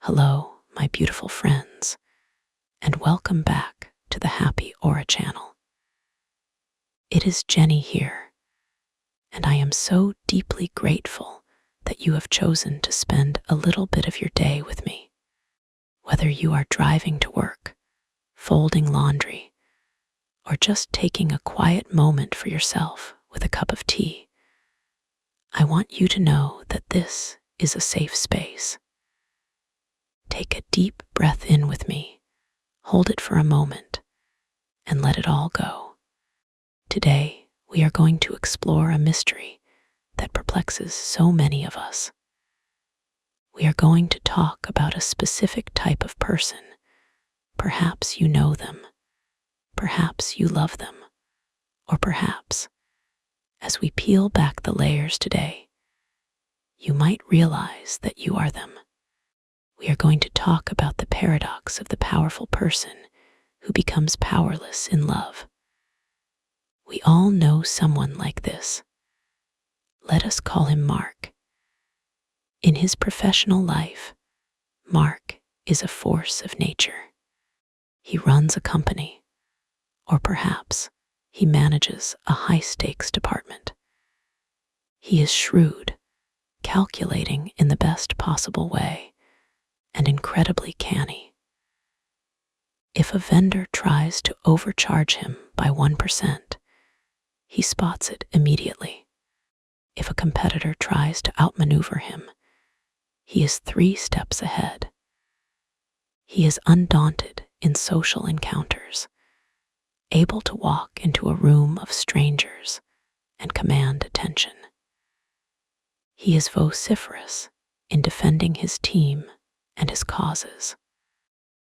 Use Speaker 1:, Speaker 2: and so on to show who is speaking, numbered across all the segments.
Speaker 1: Hello, my beautiful friends, and welcome back to the Happy Aura channel. It is Jenny here, and I am so deeply grateful that you have chosen to spend a little bit of your day with me. Whether you are driving to work, folding laundry, or just taking a quiet moment for yourself with a cup of tea, I want you to know that this is a safe space. Take a deep breath in with me, hold it for a moment, and let it all go. Today, we are going to explore a mystery that perplexes so many of us. We are going to talk about a specific type of person. Perhaps you know them, perhaps you love them, or perhaps, as we peel back the layers today, you might realize that you are them. We are going to talk about the paradox of the powerful person who becomes powerless in love. We all know someone like this. Let us call him Mark. In his professional life, Mark is a force of nature. He runs a company, or perhaps he manages a high-stakes department. He is shrewd, calculating in the best possible way, and incredibly canny. If a vendor tries to overcharge him by 1%, he spots it immediately. If a competitor tries to outmaneuver him, he is 3 steps ahead. He is undaunted in social encounters, able to walk into a room of strangers and command attention. He is vociferous in defending his team and his causes.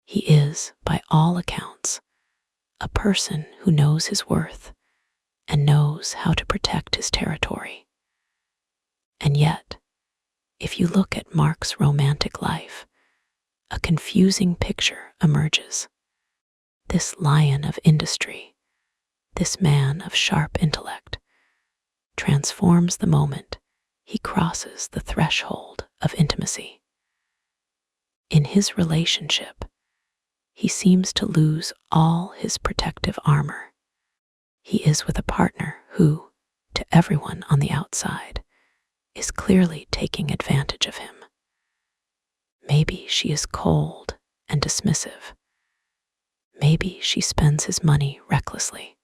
Speaker 1: He is, by all accounts, a person who knows his worth and knows how to protect his territory. And yet, if you look at Mark's romantic life, a confusing picture emerges. This lion of industry, this man of sharp intellect, transforms the moment he crosses the threshold of intimacy. In his relationship, he seems to lose all his protective armor. He is with a partner who, to everyone on the outside, is clearly taking advantage of him. Maybe she is cold and dismissive. Maybe she spends his money recklessly.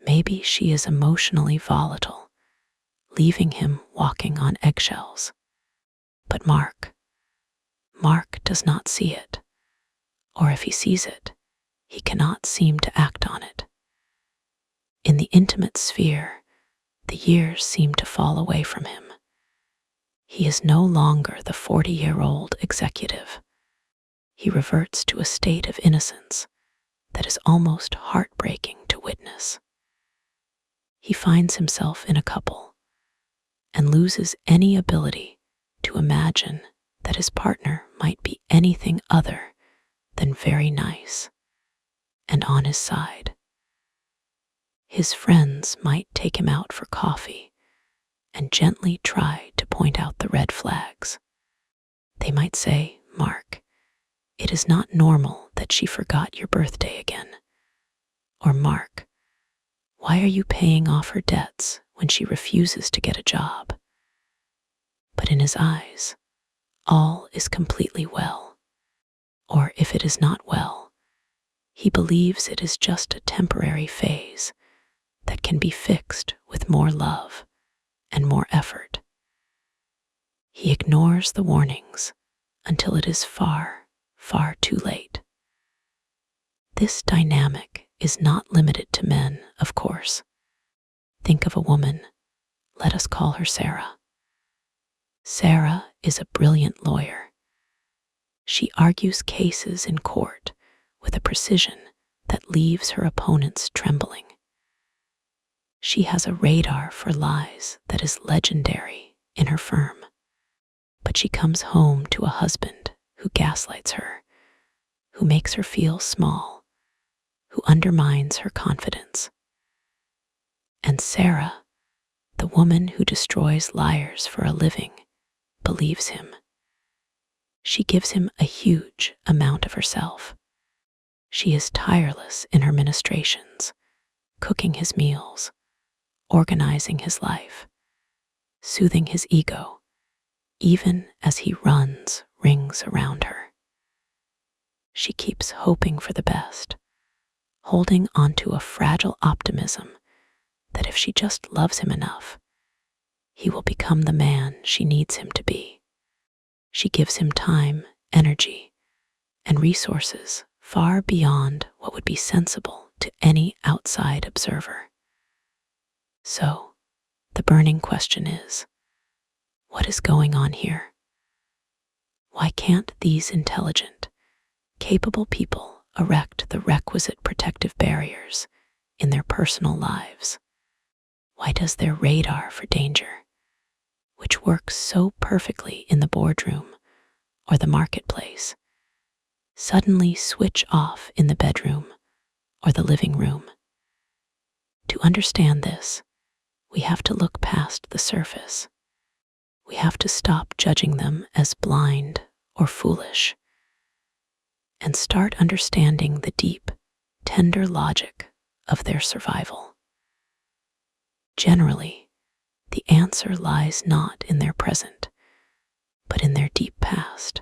Speaker 1: Maybe she is emotionally volatile, leaving him walking on eggshells. But Mark does not see it, or if he sees it, he cannot seem to act on it. In the intimate sphere, the years seem to fall away from him. He is no longer the 40-year-old executive. He reverts to a state of innocence that is almost heartbreaking to witness. He finds himself in a couple and loses any ability to imagine that his partner might be anything other than very nice and on his side. His friends might take him out for coffee and gently try to point out the red flags. They might say, "Mark, it is not normal that she forgot your birthday again." Or, "Mark, why are you paying off her debts when she refuses to get a job?" But in his eyes, all is completely well. Or if it is not well, he believes it is just a temporary phase that can be fixed with more love and more effort. He ignores the warnings until it is far, far too late. This dynamic is not limited to men, of course. Think of a woman. Let us call her Sarah. Sarah is a brilliant lawyer. She argues cases in court with a precision that leaves her opponents trembling. She has a radar for lies that is legendary in her firm. But she comes home to a husband who gaslights her, who makes her feel small, who undermines her confidence. And Sarah, the woman who destroys liars for a living, believes him. She gives him a huge amount of herself. She is tireless in her ministrations, cooking his meals, organizing his life, soothing his ego, even as he runs rings around her. She keeps hoping for the best, holding onto a fragile optimism that if she just loves him enough, he will become the man she needs him to be. She gives him time, energy, and resources far beyond what would be sensible to any outside observer. So, the burning question is, what is going on here? Why can't these intelligent, capable people erect the requisite protective barriers in their personal lives? Why does their radar for danger, which works so perfectly in the boardroom or the marketplace, suddenly switch off in the bedroom or the living room? To understand this, we have to look past the surface. We have to stop judging them as blind or foolish and start understanding the deep, tender logic of their survival. Generally, the answer lies not in their present, but in their deep past.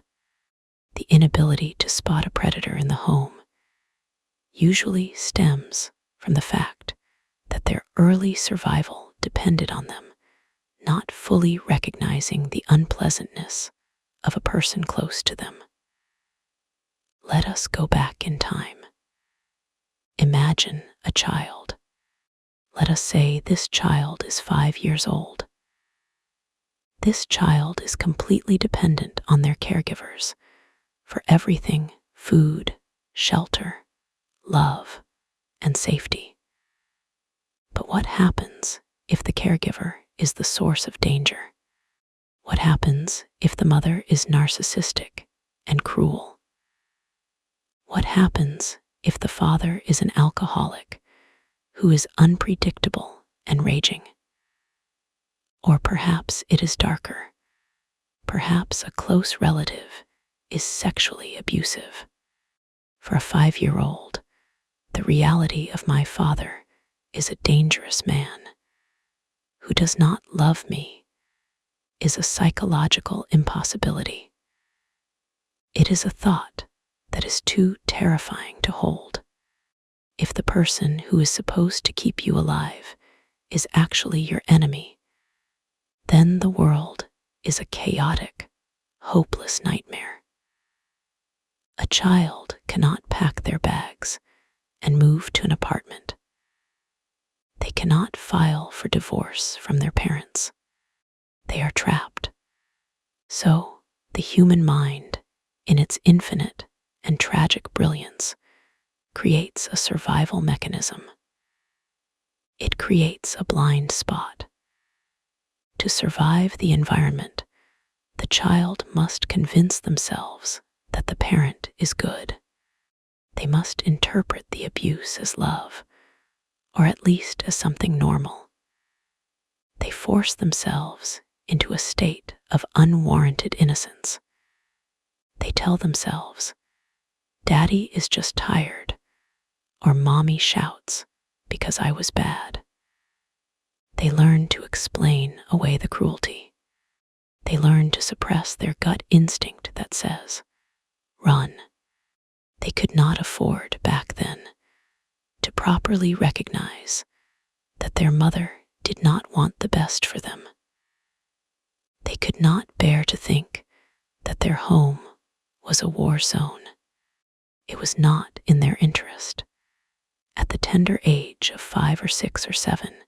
Speaker 1: The inability to spot a predator in the home usually stems from the fact that their early survival depended on them not fully recognizing the unpleasantness of a person close to them. Let us go back in time. Imagine a child. Let us say this child is 5 years old. This child is completely dependent on their caregivers for everything: food, shelter, love, and safety. But what happens if the caregiver is the source of danger? What happens if the mother is narcissistic and cruel? What happens if the father is an alcoholic who is unpredictable and raging? Or perhaps it is darker. Perhaps a close relative is sexually abusive. For a 5-year-old, the reality of my father is a dangerous man who does not love me is a psychological impossibility. It is a thought that is too terrifying to hold. If the person who is supposed to keep you alive is actually your enemy, then the world is a chaotic, hopeless nightmare. A child cannot pack their bags and move to an apartment. They cannot file for divorce from their parents. They are trapped. So, the human mind, in its infinite and tragic brilliance, creates a survival mechanism. It creates a blind spot. To survive the environment, the child must convince themselves that the parent is good. They must interpret the abuse as love, or at least as something normal. They force themselves into a state of unwarranted innocence. They tell themselves, "Daddy is just tired," or "Mommy shouts because I was bad." They learn to explain away the cruelty. They learn to suppress their gut instinct that says, "Run." They could not afford back then to properly recognize that their mother did not want the best for them. They could not bear to think that their home was a war zone. It was not in their interest, at the tender age of 5 or 6 or 7,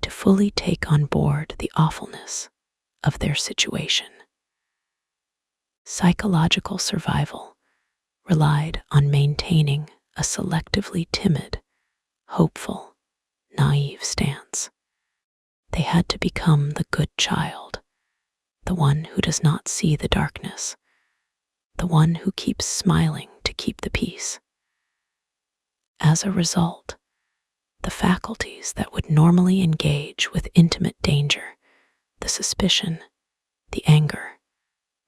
Speaker 1: to fully take on board the awfulness of their situation. Psychological survival relied on maintaining a selectively timid, hopeful, naive stance. They had to become the good child, the one who does not see the darkness, the one who keeps smiling to keep the peace. As a result, the faculties that would normally engage with intimate danger, the suspicion, the anger,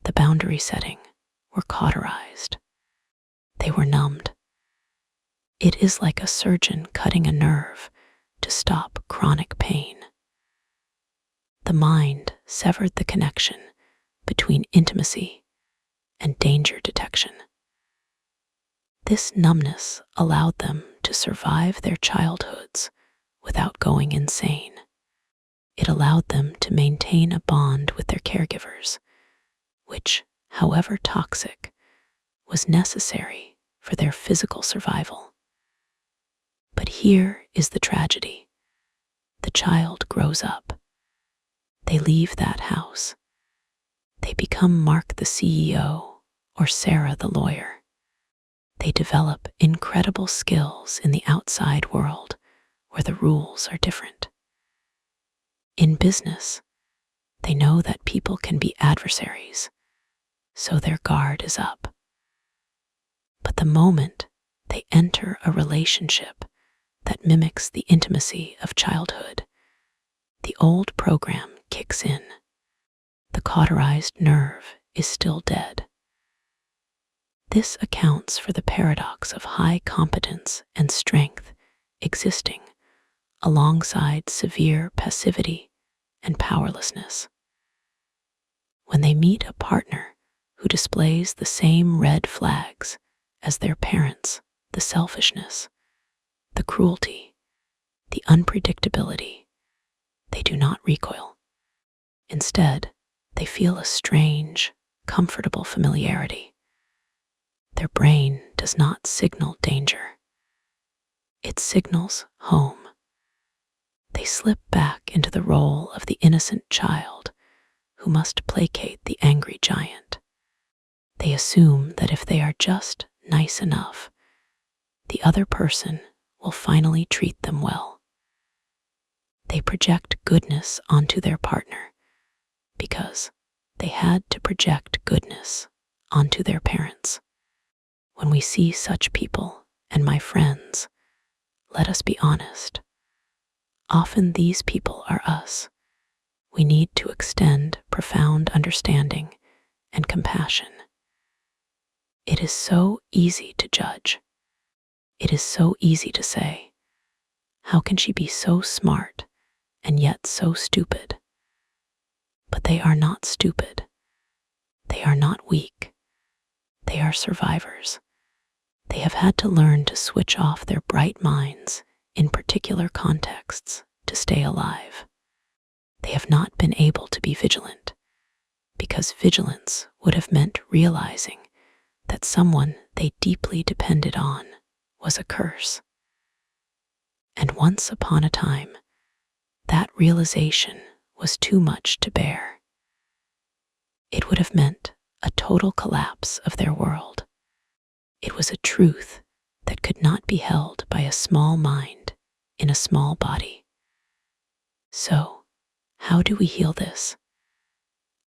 Speaker 1: the boundary setting were cauterized. They were numbed. It is like a surgeon cutting a nerve to stop chronic pain. The mind severed the connection between intimacy and danger detection. This numbness allowed them to survive their childhoods without going insane. It allowed them to maintain a bond with their caregivers, which, however toxic, was necessary for their physical survival. But here is the tragedy. The child grows up. They leave that house. They become Mark the CEO or Sarah the lawyer. They develop incredible skills in the outside world where the rules are different. In business, they know that people can be adversaries, so their guard is up. But the moment they enter a relationship that mimics the intimacy of childhood, the old program kicks in. The cauterized nerve is still dead. This accounts for the paradox of high competence and strength existing alongside severe passivity and powerlessness. When they meet a partner who displays the same red flags as their parents, the selfishness, the cruelty, the unpredictability, they do not recoil. Instead, they feel a strange, comfortable familiarity. Their brain does not signal danger. It signals home. They slip back into the role of the innocent child who must placate the angry giant. They assume that if they are just nice enough, the other person will finally treat them well. They project goodness onto their partner because they had to project goodness onto their parents. When we see such people, and my friends, let us be honest. Often these people are us. We need to extend profound understanding and compassion. It is so easy to judge. It is so easy to say, how can she be so smart and yet so stupid? But they are not stupid. They are not weak. They are survivors. They have had to learn to switch off their bright minds in particular contexts to stay alive. They have not been able to be vigilant because vigilance would have meant realizing that someone they deeply depended on was a curse. And once upon a time, that realization was too much to bear. It would have meant a total collapse of their world. It was a truth that could not be held by a small mind in a small body. So, how do we heal this?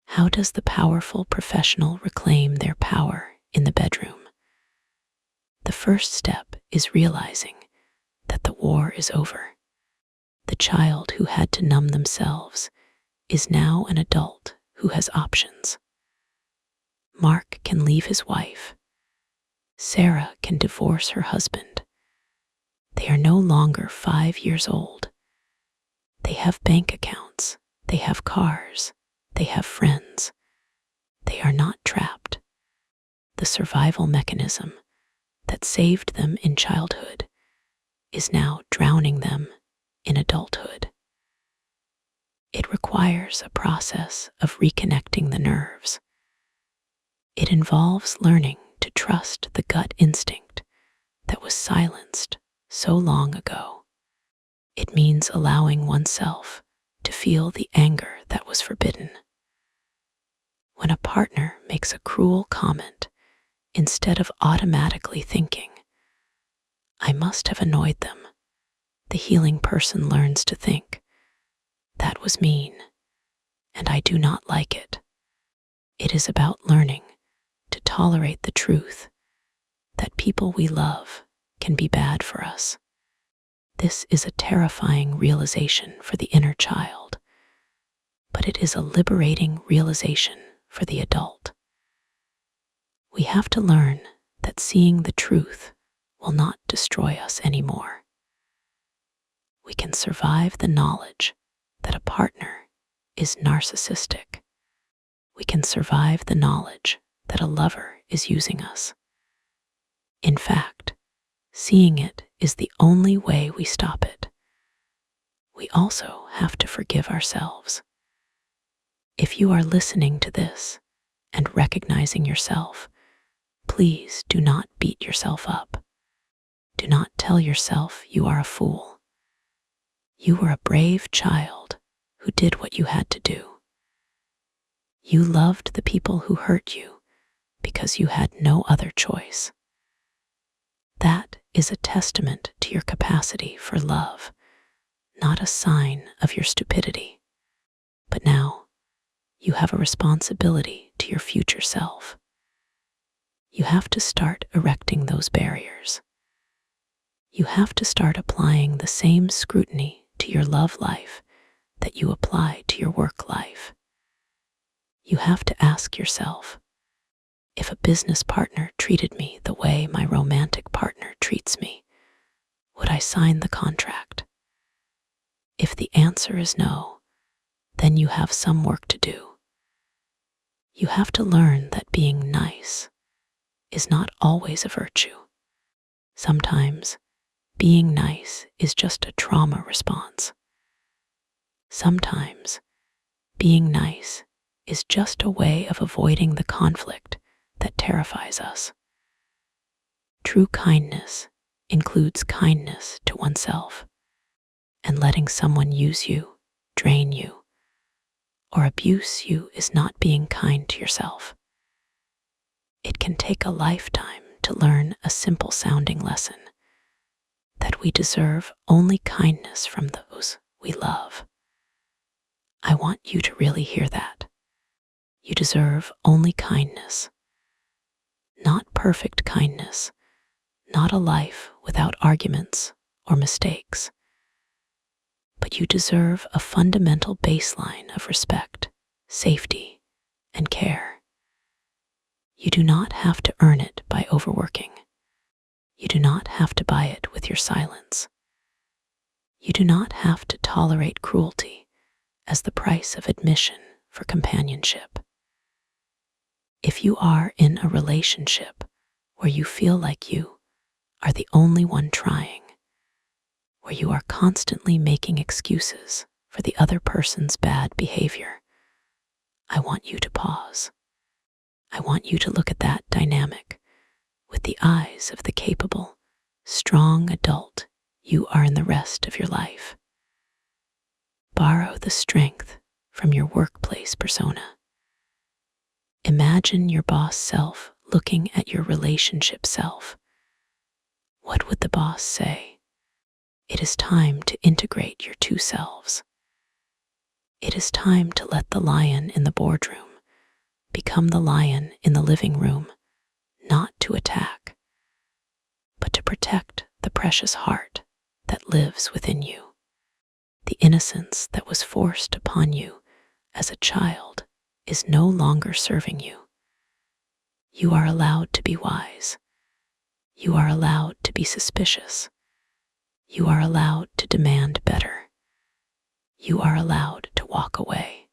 Speaker 1: How does the powerful professional reclaim their power in the bedroom? The first step is realizing that the war is over. The child who had to numb themselves is now an adult who has options. Mark can leave his wife. Sarah can divorce her husband. They are no longer 5 years old. They have bank accounts. They have cars. They have friends. They are not trapped. The survival mechanism that saved them in childhood is now drowning them in adulthood. It requires a process of reconnecting the nerves. It involves learning to trust the gut instinct that was silenced so long ago. It means allowing oneself to feel the anger that was forbidden. When a partner makes a cruel comment, instead of automatically thinking, I must have annoyed them, the healing person learns to think, that was mean, and I do not like it. It is about learning to tolerate the truth that people we love can be bad for us. This is a terrifying realization for the inner child, but it is a liberating realization for the adult. We have to learn that seeing the truth will not destroy us anymore. We can survive the knowledge that a partner is narcissistic. We can survive the knowledge that a lover is using us. In fact, seeing it is the only way we stop it. We also have to forgive ourselves. If you are listening to this and recognizing yourself, please do not beat yourself up. Do not tell yourself you are a fool. You were a brave child who did what you had to do. You loved the people who hurt you because you had no other choice. That is a testament to your capacity for love, not a sign of your stupidity. But now, you have a responsibility to your future self. You have to start erecting those barriers. You have to start applying the same scrutiny to your love life that you apply to your work life. You have to ask yourself, if a business partner treated me the way my romantic partner treats me, would I sign the contract? If the answer is no, then you have some work to do. You have to learn that being nice is not always a virtue. Sometimes, being nice is just a trauma response. Sometimes, being nice is just a way of avoiding the conflict that terrifies us. True kindness includes kindness to oneself, and letting someone use you, drain you, or abuse you is not being kind to yourself. It can take a lifetime to learn a simple sounding lesson that we deserve only kindness from those we love. I want you to really hear that. You deserve only kindness. Not perfect kindness, not a life without arguments or mistakes. But you deserve a fundamental baseline of respect, safety, and care. You do not have to earn it by overworking. You do not have to buy it with your silence. You do not have to tolerate cruelty as the price of admission for companionship. If you are in a relationship where you feel like you are the only one trying, where you are constantly making excuses for the other person's bad behavior, I want you to pause. I want you to look at that dynamic with the eyes of the capable, strong adult you are in the rest of your life. Borrow the strength from your workplace persona. Imagine your boss self looking at your relationship self. What would the boss say? It is time to integrate your two selves. It is time to let the lion in the boardroom become the lion in the living room, not to attack, but to protect the precious heart that lives within you. The innocence that was forced upon you as a child is no longer serving you. You are allowed to be wise. You are allowed to be suspicious. You are allowed to demand better. You are allowed to walk away.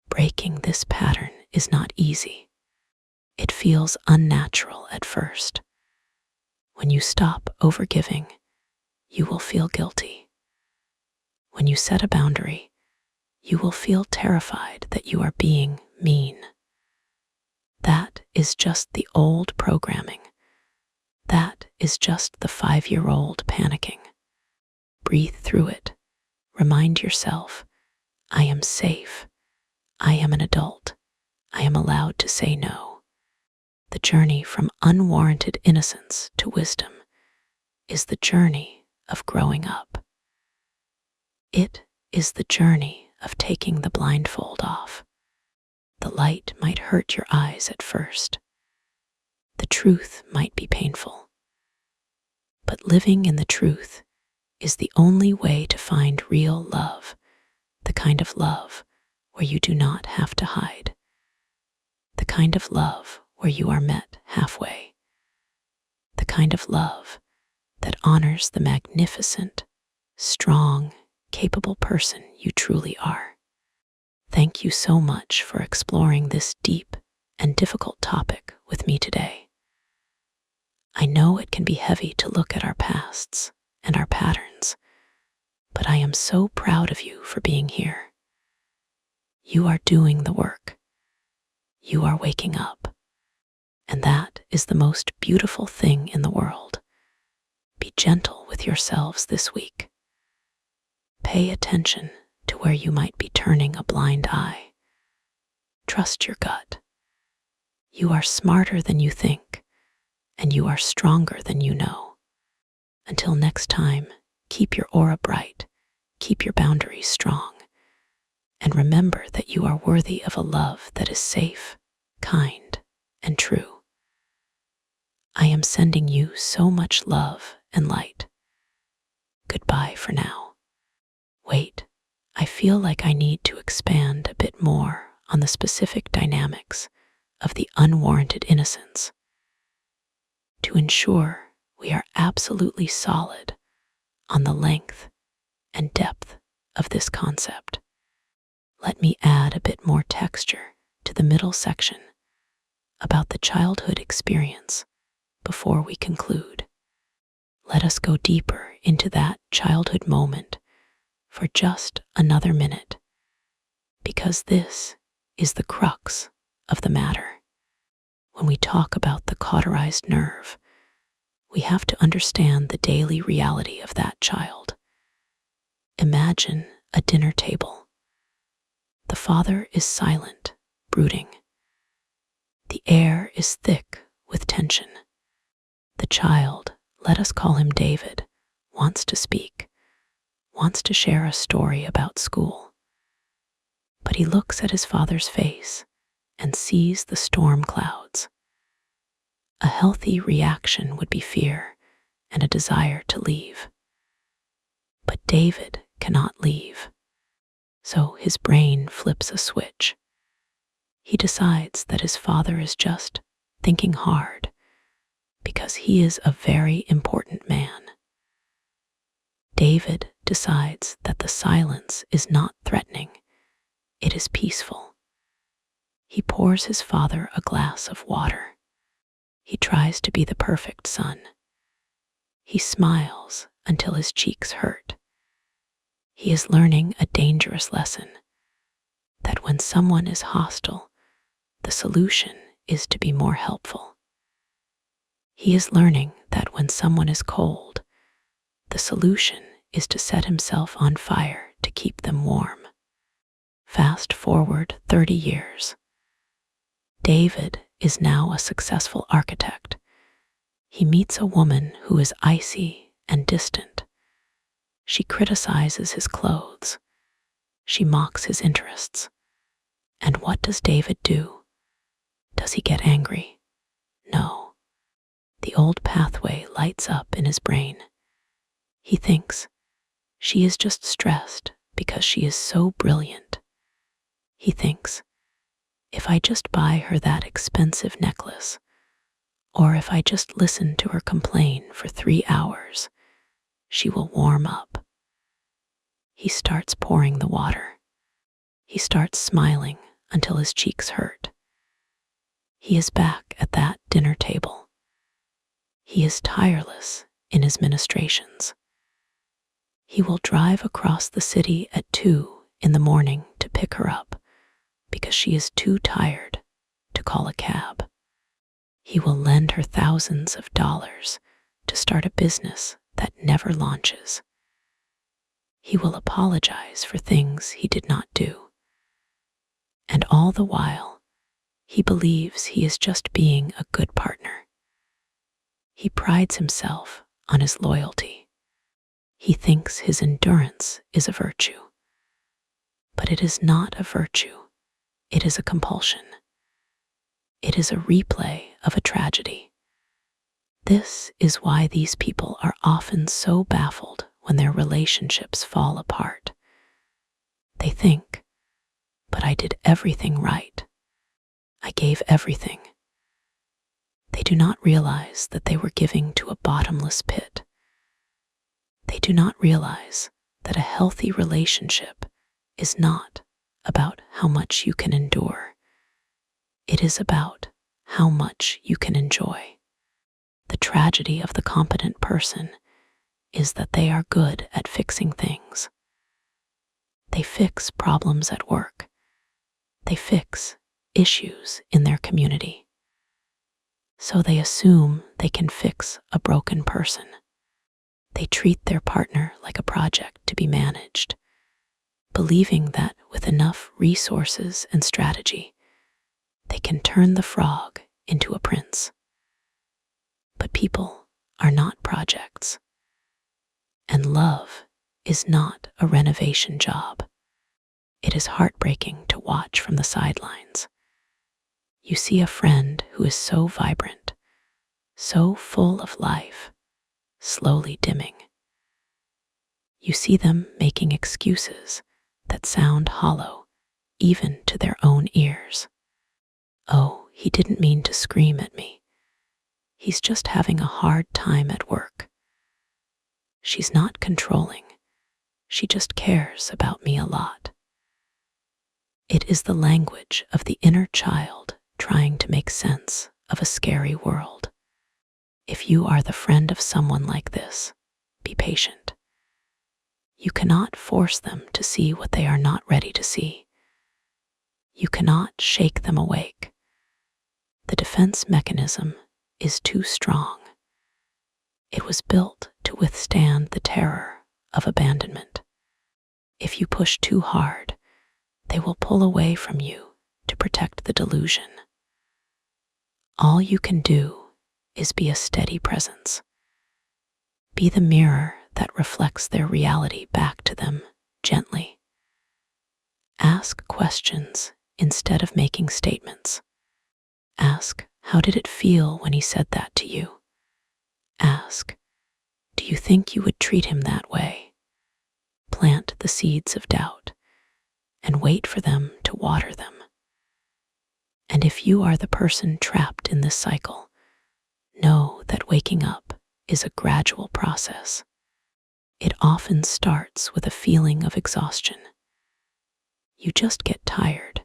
Speaker 1: Breaking this pattern is not easy. It feels unnatural at first. When you stop overgiving, you will feel guilty. When you set a boundary, you will feel terrified that you are being mean. That is just the old programming. That is just the 5-year-old panicking. Breathe through it. Remind yourself, I am safe. I am an adult. I am allowed to say no. The journey from unwarranted innocence to wisdom is the journey of growing up. It is the journey of taking the blindfold off. The light might hurt your eyes at first. The truth might be painful. But living in the truth is the only way to find real love, the kind of love where you do not have to hide, the kind of love where you are met halfway. The kind of love that honors the magnificent, strong, capable person you truly are. Thank you so much for exploring this deep and difficult topic with me today. I know it can be heavy to look at our pasts and our patterns, but I am so proud of you for being here. You are doing the work. You are waking up. And that is the most beautiful thing in the world. Be gentle with yourselves this week. Pay attention to where you might be turning a blind eye. Trust your gut. You are smarter than you think, and you are stronger than you know. Until next time, keep your aura bright, keep your boundaries strong, and remember that you are worthy of a love that is safe, kind, and true. I am sending you so much love and light. Goodbye for now. Wait, I feel like I need to expand a bit more on the specific dynamics of the unwarranted innocence to ensure we are absolutely solid on the length and depth of this concept. Let me add a bit more texture to the middle section about the childhood experience before we conclude. Let us go deeper into that childhood moment for just another minute, because this is the crux of the matter. When we talk about the cauterized nerve, we have to understand the daily reality of that child. Imagine a dinner table. The father is silent, brooding. The air is thick with tension. The child, let us call him David, wants to speak, wants to share a story about school. But he looks at his father's face and sees the storm clouds. A healthy reaction would be fear and a desire to leave. But David cannot leave. So his brain flips a switch. He decides that his father is just thinking hard because he is a very important man. David decides that the silence is not threatening, it is peaceful. He pours his father a glass of water. He tries to be the perfect son. He smiles until his cheeks hurt. He is learning a dangerous lesson, that when someone is hostile, the solution is to be more helpful. He is learning that when someone is cold, the solution is to set himself on fire to keep them warm. Fast forward 30 years. David is now a successful architect. He meets a woman who is icy and distant. She criticizes his clothes. She mocks his interests. And what does David do? Does he get angry? No. The old pathway lights up in his brain. He thinks, she is just stressed because she is so brilliant. He thinks, if I just buy her that expensive necklace, or if I just listen to her complain for 3 hours, she will warm up. He starts pouring the water. He starts smiling until his cheeks hurt. He is back at that dinner table. He is tireless in his ministrations. He will drive across the city at 2 in the morning to pick her up because she is too tired to call a cab. He will lend her thousands of dollars to start a business that never launches. He will apologize for things he did not do. And all the while, he believes he is just being a good partner. He prides himself on his loyalty. He thinks his endurance is a virtue. But it is not a virtue. It is a compulsion. It is a replay of a tragedy. This is why these people are often so baffled when their relationships fall apart. They think, but I did everything right. I gave everything. do not realize that they were giving to a bottomless pit. They do not realize that a healthy relationship is not about how much you can endure. It is about how much you can enjoy. The tragedy of the competent person is that they are good at fixing things. They fix problems at work. They fix issues in their community. So they assume they can fix a broken person. They treat their partner like a project to be managed, believing that with enough resources and strategy, they can turn the frog into a prince. But people are not projects, and love is not a renovation job. It is heartbreaking to watch from the sidelines. You see a friend who is so vibrant, so full of life, slowly dimming. You see them making excuses that sound hollow, even to their own ears. Oh, he didn't mean to scream at me. He's just having a hard time at work. She's not controlling. She just cares about me a lot. It is the language of the inner child trying to make sense of a scary world. If you are the friend of someone like this, be patient. You cannot force them to see what they are not ready to see. You cannot shake them awake. The defense mechanism is too strong. It was built to withstand the terror of abandonment. If you push too hard, they will pull away from you to protect the delusion. All you can do is be a steady presence. Be the mirror that reflects their reality back to them gently. Ask questions instead of making statements. Ask, how did it feel when he said that to you? Ask, do you think you would treat him that way? Plant the seeds of doubt and wait for them to water them. And if you are the person trapped in this cycle, know that waking up is a gradual process. It often starts with a feeling of exhaustion. You just get tired.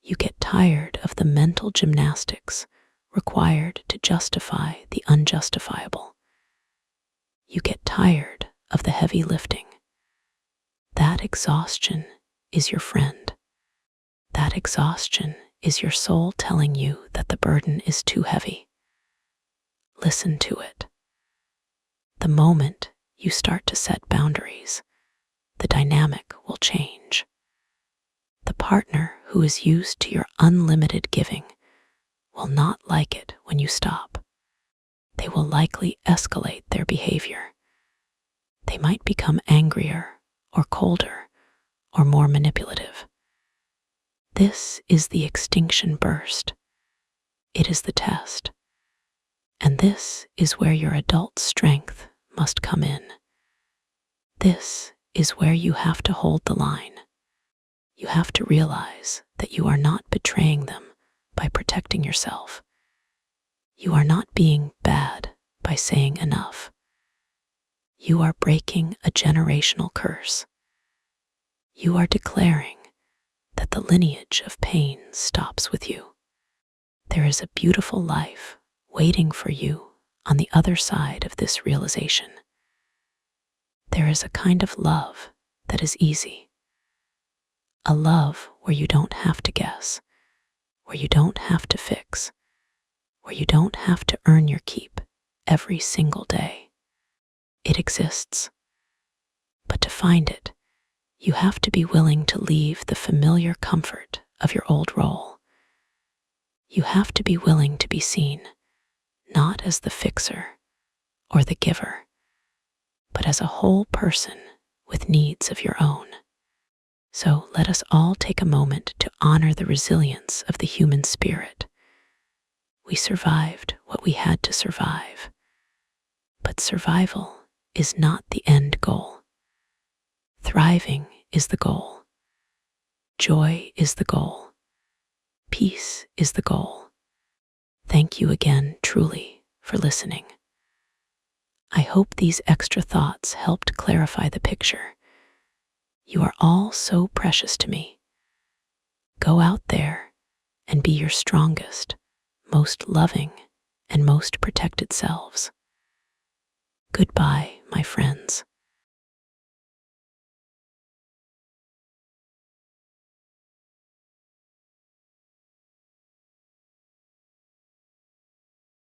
Speaker 1: You get tired of the mental gymnastics required to justify the unjustifiable. You get tired of the heavy lifting. That exhaustion is your friend. That exhaustion is your soul telling you that the burden is too heavy. Listen to it. The moment you start to set boundaries, the dynamic will change. The partner who is used to your unlimited giving will not like it when you stop. They will likely escalate their behavior. They might become angrier or colder or more manipulative. This is the extinction burst. It is the test. And this is where your adult strength must come in. This is where you have to hold the line. You have to realize that you are not betraying them by protecting yourself. You are not being bad by saying enough. You are breaking a generational curse. You are declaring that the lineage of pain stops with you. There is a beautiful life waiting for you on the other side of this realization. There is a kind of love that is easy. A love where you don't have to guess, where you don't have to fix, where you don't have to earn your keep every single day. It exists. But to find it, you have to be willing to leave the familiar comfort of your old role. You have to be willing to be seen, not as the fixer or the giver, but as a whole person with needs of your own. So let us all take a moment to honor the resilience of the human spirit. We survived what we had to survive, but survival is not the end goal. Thriving is the goal. Joy is the goal. Peace is the goal. Thank you again, truly, for listening. I hope these extra thoughts helped clarify the picture. You are all so precious to me. Go out there and be your strongest, most loving, and most protected selves. Goodbye, my friends.